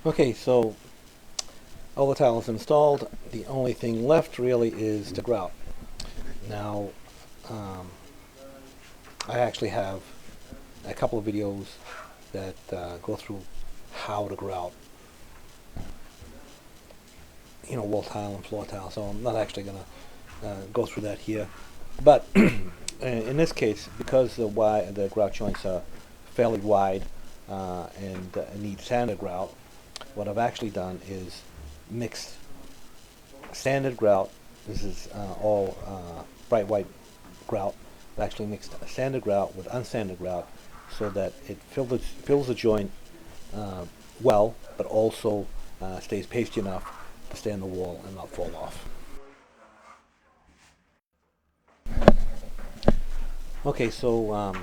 Okay, so all the tile is installed. The only thing left really is to grout. Now, um, I actually have a couple of videos that go through how to grout, wall tile and floor tile. So I'm not actually going to go through that here. But in this case, because the grout joints are fairly wide and need standard grout, what I've actually done is mixed standard grout. This is all bright white grout. I've actually mixed standard grout with unsanded grout so that it fills the joint well, but also stays pasty enough to stay on the wall and not fall off. Okay, so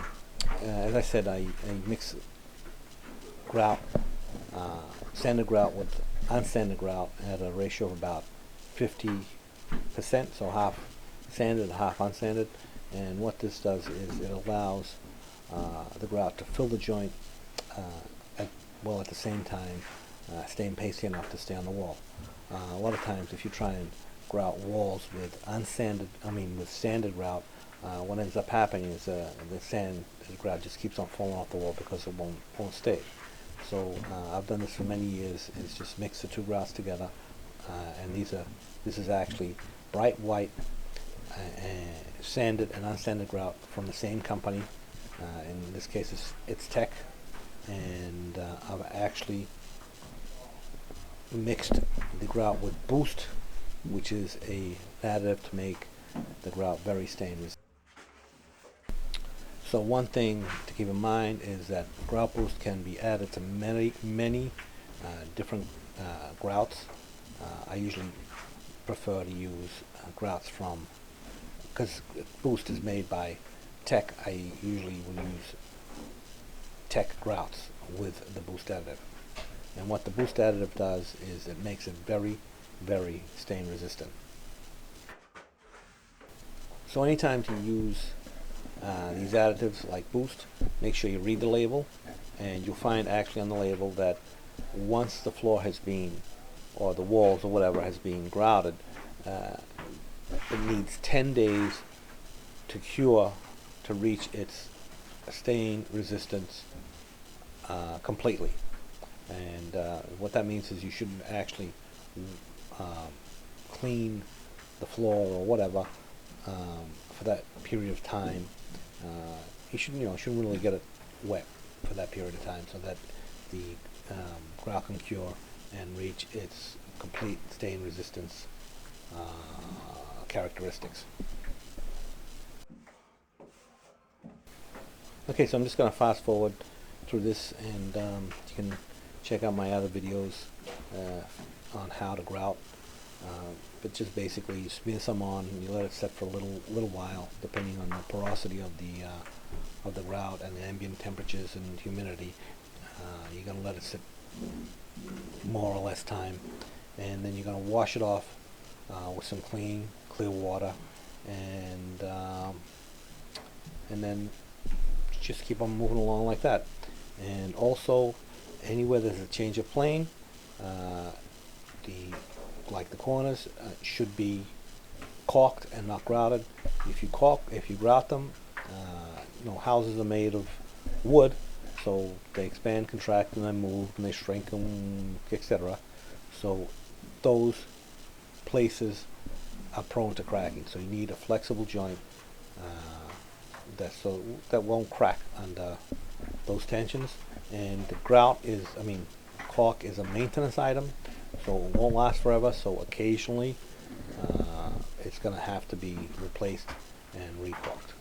as I said, I mix grout, standard grout with unsanded grout at a ratio of about 50%, so half sanded, half unsanded. And what this does is it allows the grout to fill the joint while at the same time staying pasty enough to stay on the wall. A lot of times, if you try and grout walls with with sanded grout, what ends up happening is the grout just keeps on falling off the wall because it won't stay. So I've done this for many years. It's just mix the two grouts together, and this is actually bright white sanded and unsanded grout from the same company. In this case, it's Tech, and I've actually mixed the grout with Boost, which is an additive to make the grout very stain resistant. So one thing to keep in mind is that Grout Boost can be added to many different grouts. I usually prefer to use grouts from, because Boost is made by Tech, I usually will use Tech grouts with the Boost additive. And what the Boost additive does is it makes it very stain resistant. So anytime you use these additives like Boost, make sure you read the label, and you'll find actually on the label that once the floor has been, or the walls or whatever has been grouted, it needs 10 days to cure to reach its stain resistance completely. And what that means is you shouldn't actually clean the floor or whatever for that period of time. You shouldn't really get it wet for that period of time, so that the grout can cure and reach its complete stain resistance characteristics. Okay, so I'm just going to fast forward through this, and you can check out my other videos on how to grout. But just basically, you smear some on and you let it set for a little while, depending on the porosity of the grout and the ambient temperatures and humidity. You're going to let it sit more or less time, and then you're going to wash it off with some clear water, and then just keep on moving along like that. And also, anywhere there's a change of plane, like the corners should be caulked and not grouted. If you grout them, houses are made of wood, so they expand, contract, and then move, and they shrink, etc. So those places are prone to cracking. So you need a flexible joint that won't crack under those tensions. And the caulk is a maintenance item, so it won't last forever. So occasionally, it's going to have to be replaced and re-caulked.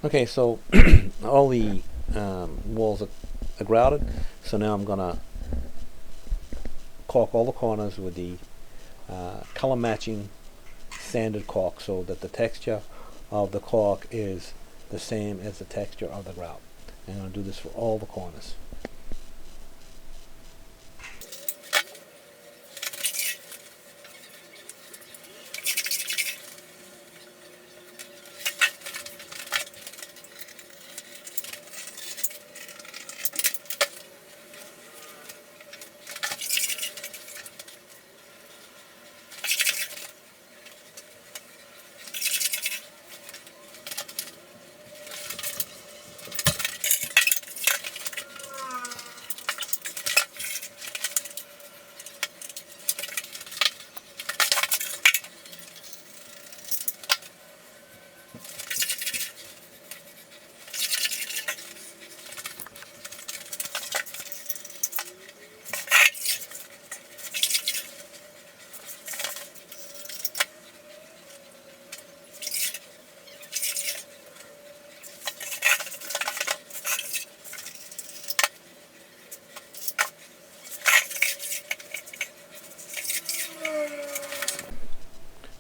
Okay, so all the walls are grouted, so now I'm gonna caulk all the corners with the color matching sanded caulk so that the texture of the caulk is the same as the texture of the grout. And I'm going to do this for all the corners.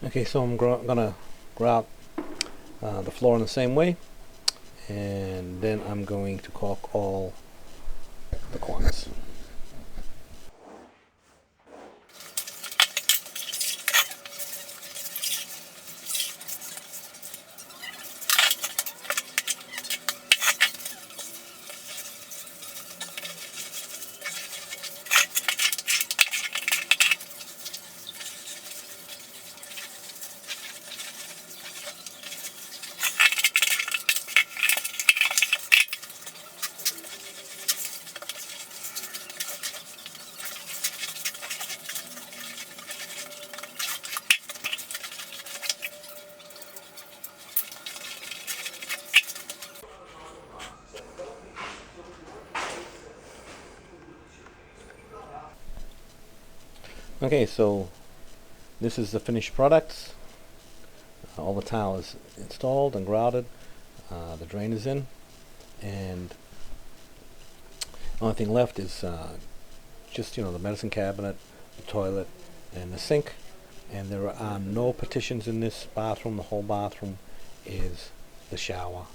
Okay, so I'm gonna grout the floor in the same way, and then I'm going to caulk all the corners. Okay, so this is the finished product. All the tile is installed and grouted. The drain is in, and the only thing left is just the medicine cabinet, the toilet, and the sink. And there are no partitions in this bathroom. The whole bathroom is the shower